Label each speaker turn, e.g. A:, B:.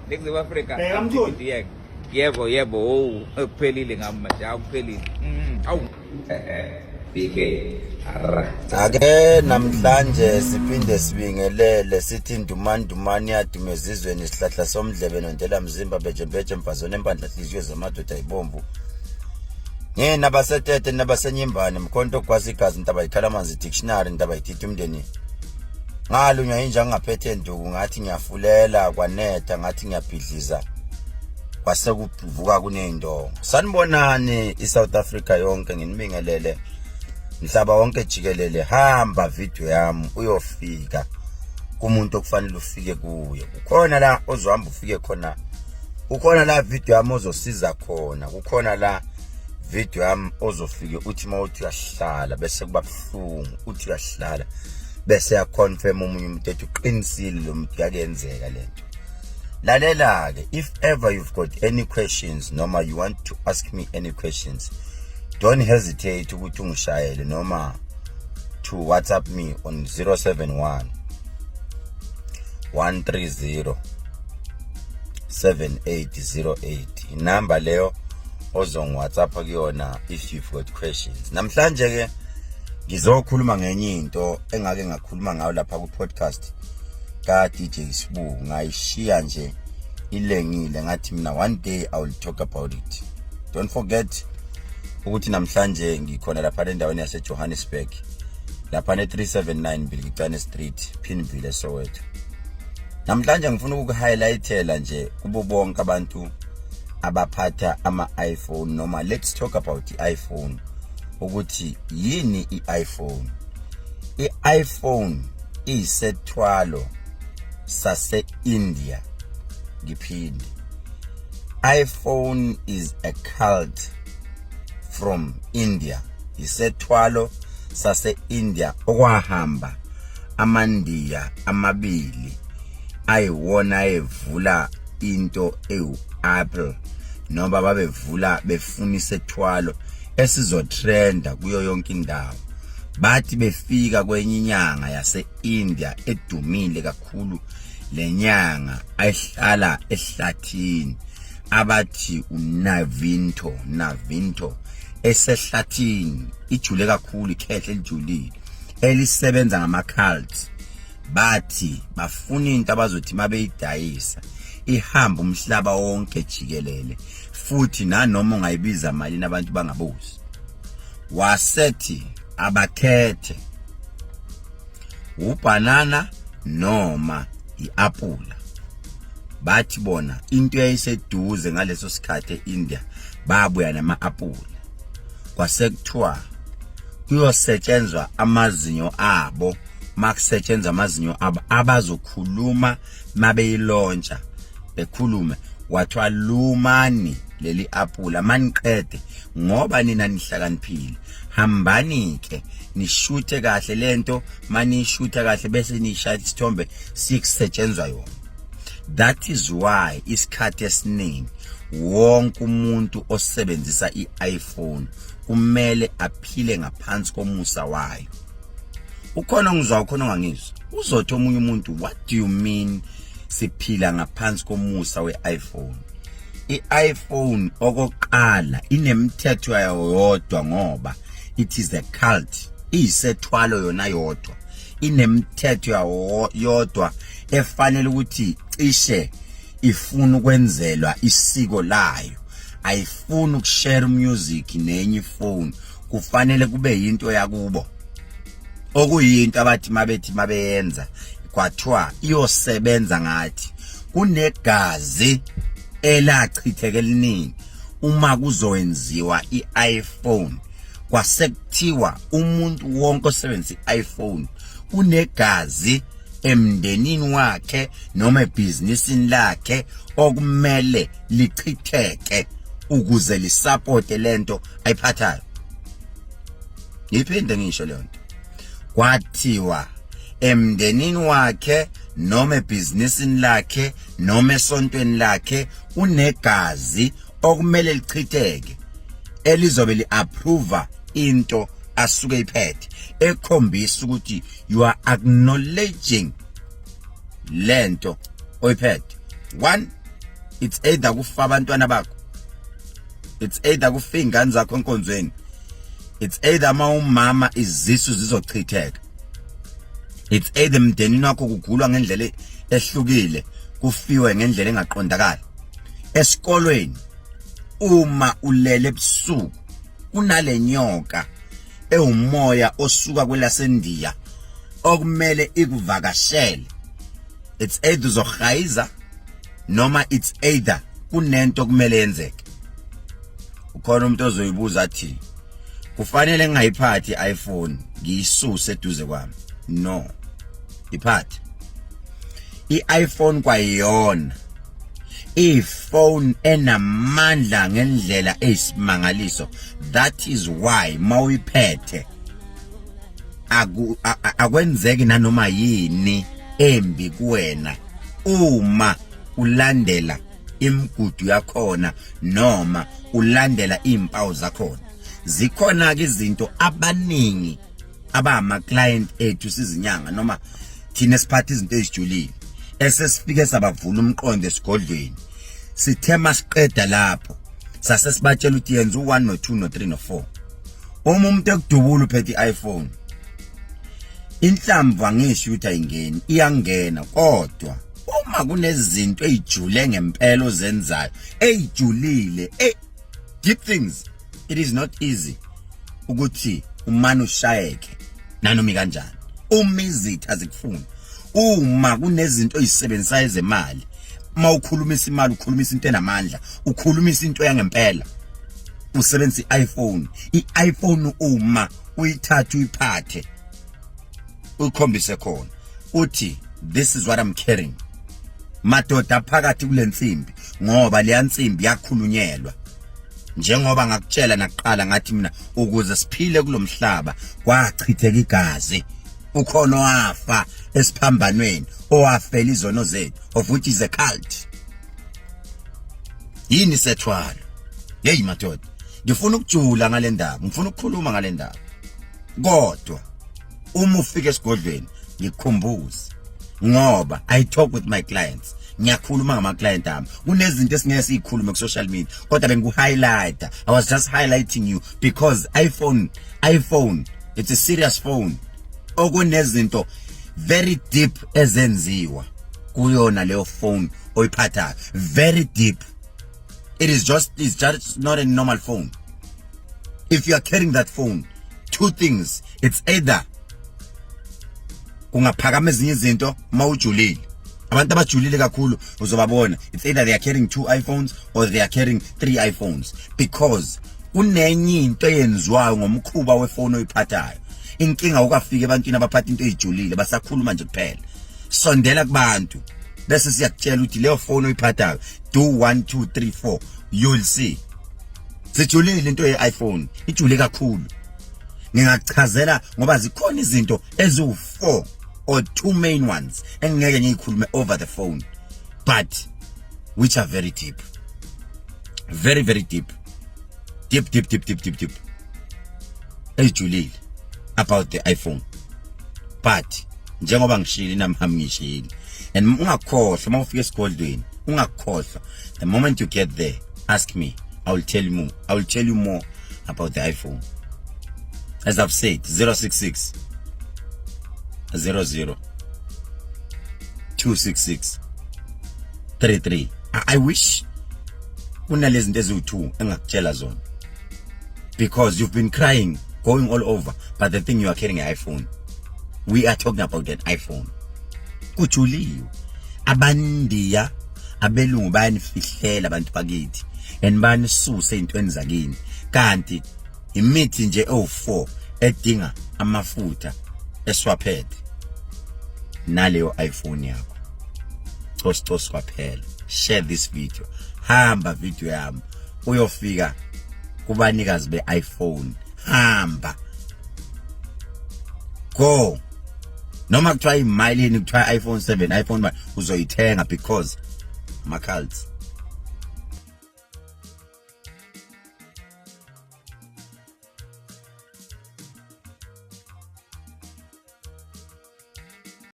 A: Next Africa. Yebo, kuphelile ngamanje, akuphelile. Awu. BK.
B: Ake namhlanje siphinde sibingelele sithi ndumani yadume ezweni isihlahla somdlebe nontela mzimba bejembeje mfazone empandla hliziyo zamadoda ayibomvu. Ngena basetete nabasenyimbane mkhonto kwasi igazi ntaba ikhala manzi dictionary ntaba ithithi umndeni. Ngalunywa inja ngaphethe nduku ngathi ngiyafulela kwanetha ngathi ngiyabhidliza. Kwase kuvuka kunendongo. Sanibonani iSouth Africa yonke nginibingelele. Mhlaba wonke jikelele hamba video yami uyofika kumuntu okufanele ufike kuye. Ukhona la ozohamba ufike khona. Ukhona la video yami ozosiza khona. Kukhona la video yami ozofike uthi mawuthi uyahlala bese kuba buhlungu uthi uyahlala bese ya confirm umunye umuntu ethi uqinisile lo muntu yakenzeka lento. Lalela ke, if ever you've got any questions noma you want to ask me any questions, don't hesitate ukuthi ungishayele noma to WhatsApp me on 071 130 7808. Inamba leyo ozong WhatsApp kuyona if you've got questions. Namhlanje ke ngizokhuluma ngenye into engake ngakhuluma ngayo lapha ku podcast ka DJ Sibu, ngayishiya nje ilengile ngathi mina one day I will talk about it. Don't forget ukuthi namhlanje ngikhona lapha endaweni yase Johannesburg lapha ne 379 Bilgitane Street Pinville Soweto. Namhlanje ngifuna ukuhighlightela nje kubo bonke abantu abaphatha ama iPhone noma let's talk about the iPhone ukuthi yini iPhone. iPhone isithwalo sase India. Ngiphinde, iPhone is a cult from India. Isithwalo sase India okwahamba amandiya mabili ayiwona evula into Apple noma babevula befuna isithwalo esizotrenda kuyo yonke indawo. Bathi befika kwenye inyanga yase India edumile kakhulu, lenyanga ayihlala ehlathini abathi unavinto esehlathini ijule kakhulu, ikhehle lijulile elisebenza ngama cults. Bathi bafuna into abazothi mabeyidayisa ihamba umhlaba wonke jikelele futhi nanoma ungayibiza malini abantu bangabuzi. Wasethi abakhethe ubanana noma iapula. Bathi bona into eyayiseduze ngaleso sikhathi eIndia babuya nama-apula. Kwasekuthiwa kuyosetshenzwa amazinyo abo. Makusetshenzwa amazinyo abo abazokhuluma mabeyilontsha bekhulume wathiwa lumani leli apula maniqede ngoba nina nihlakaniphile, hambani ke nishuthe kahle lento, manishutha kahle bese nishaya isithombe sikusetshenzwa yona. That is why isikhathi esiningi wonke umuntu osebenzisa iPhone kumele aphile ngaphansi komusa wayo. Ukhona ngizwa ukhona ngangizwa uzothi omunye umuntu, what do you mean siphila ngaphansi komusa weIPhone? iPhone okokuqala inemithetho yayo yodwa ngoba it is a cult, isethwalo yona yodwa, inemithetho yayo yodwa efanele ukuthi cishe ifuna ukwenzelwa isiko layo. Ayifuni ukushare music nenye ifone, kufanele kube yinto yakubo. Okuyinto abathi mabeyenza kwathiwa iyosebenza ngathi kunegazi elachitheke eliningi uma kuzowenziwa iPhone. Kwasekuthiwa umuntu wonke osebenzisa iPhone unegazi emndenini wakhe noma ebhizinisini lakhe okumele lichitheke ukuze lisupport lento ayiphathayo. Ngiphinde ngisho le nto. Kwathiwa emndenini wakhe noma ebhizinisini lakhe noma esontweni lakhe unegazi okumele lichitheke elizobe liapprove into asuke iphethe, ekhombisa ukuthi you are acknowledging lento oyiphethe. One, it's either kufa abantwana bakho, it's either kufa ingane zakho enkonzweni, it's either umama izisu zizochitheka, it's either mndenini wakho kugulwa ngendlela ehlukile, kufiwe ngendlela engaqondakala. Esikolweni uma ulele ebusuku kunale nyoka ewumoya osuka kwelasendiya okumele ikuvakashele, it's either uzohayiza noma it's either kunento kumele yenzeke. Ukhona umuntu ozoyibuza athi kufanele ngayiphathi iPhone ngiyisuse eduze kwami. No, iphathi iPhone kwayona iphone enamandla ngendlela eyisimangaliso. That is why mawuyiphethe akwenzeki nanoma yini embi kuwena uma ulandela imigudu yakhona noma ulandela impawu zakhona. Zikhona ke izinto abaningi abama client ethu sizinyanga noma thina siphatha izinto ezijulile esesifike sabavula umqondo esigodlweni, sithema siqeda lapho sase sibatshela ukuthi yenza u1 no2 no3 no4. Uma umuntu ekudubula uphethe iPhone, inhlamvu angisho ukuthi ayingeni, iyangena, kodwa uma kunezinto ezijule ngempela ozenzayo ezijulile deep things, it is not easy ukuthi umane ushayeke nanoma kanjani uma izitha zikufuna. Uma kunezinto ezisebenzayo ezemali, mawukhulumisa imali ukhulumisa into enamandla, ukhulumisa into yangempela, usebenzisa iPhone. iPhone uma uyithatha uyiphathe ukhombise khona uthi this is what I'm carrying, madoda phakathi kulensimbi, ngoba leya nsimbi yakhulunyelwa. Njengoba ngakutshela nakuqala ngathi mina ukuze siphile kulomhlaba kwachitheka igazi, ukhona wafa esiphambanweni owafela izono zethu, of which is a cult. Yini isithwalo? Hey madoda, ngifuna ukujula ngale ndaba, ngifuna ukukhuluma ngale ndaba. Kodwa uma ufika esigodlweni ngikhumbuze, ngoba I talk with my clients, ngiyakhuluma ngama client ami. Kunezinto esingeke sizikhulume ku social media, kodwa bengu-highlighter. I was just highlighting you because iPhone, it's a serious phone. Okunezinto very deep ezenziwa kuyona leyo phone oyiphathayo, very deep. It's just not a normal phone. If you are carrying that phone, two things, it's either kungaphakama ezinye izinto mawujulile. Abantu abajulile kakhulu uzobabona, it's either they are carrying 2 iPhones or they are carrying 3 iPhones, because kunenye into eyenziwayo ngomkhuba wefone oyiphathayo. Inkinga ukafika ebantwini abaphatha into ezijulile basakhuluma nje kuphela. Sondela kubantu bese siyakutshela ukuthi leyo phone oyiphathayo, do 1 2 3 4, you'll see. Sijulile into ye-iPhone, ijule kakhulu. Ngingachazela ngoba zikhona izinto eziwu4 or 2 main ones engeke ngiyikhulume over the phone, but which are very deep. Very very deep. Deep. Ejulile about the iPhone. But njengoba ngishilo nami ngishilo, and ungakhohlwa uma ufika esigodlweni, ungakhohlwa, the moment you get there, ask me, I will tell you more about the iPhone. As I've said, 066 00 266 33. I wish kunalezi zinto eziwu2 engakutshela zona, because you've been crying going all over, but the thing, you are carrying an iPhone. We are talking about that iPhone. Kujuliwe amandiya abelungu bayanifihlela abantu bakithi and banisuse intweni zakini, kanti imithi nje o4 edinga amafutha eswaphethe naleyo iPhone yakho. Tostos kwaphela. Share this video, hamba video yami uyofika kubanikazi be-iPhone, hamba, go. Noma kuthiwa imali kuthiwa iPhone 7 iPhone uzoyithenga because ama cults.